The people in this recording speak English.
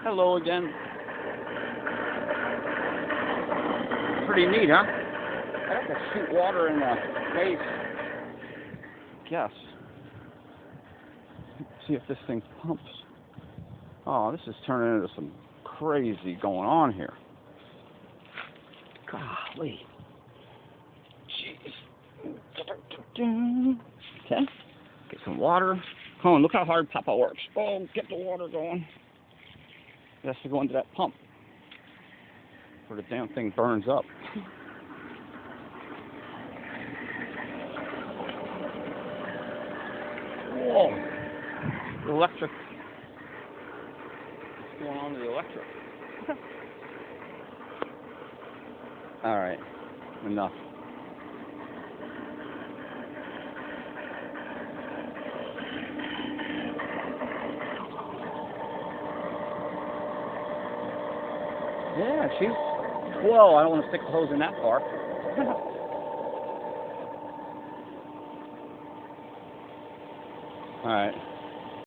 Hello again. Pretty neat, huh? I have to shoot water in the face. Guess. See if this thing pumps. Oh, this is turning into some crazy going on here. Golly. Jeez. Okay. Get some water. Come on, look how hard Papa works. Oh, get the water going. It has to go into that pump or the damn thing burns up. Whoa. The electric. What's going on with the electric? Alright. Enough. Yeah, she's... Whoa, I don't want to stick the hose in that far. Alright.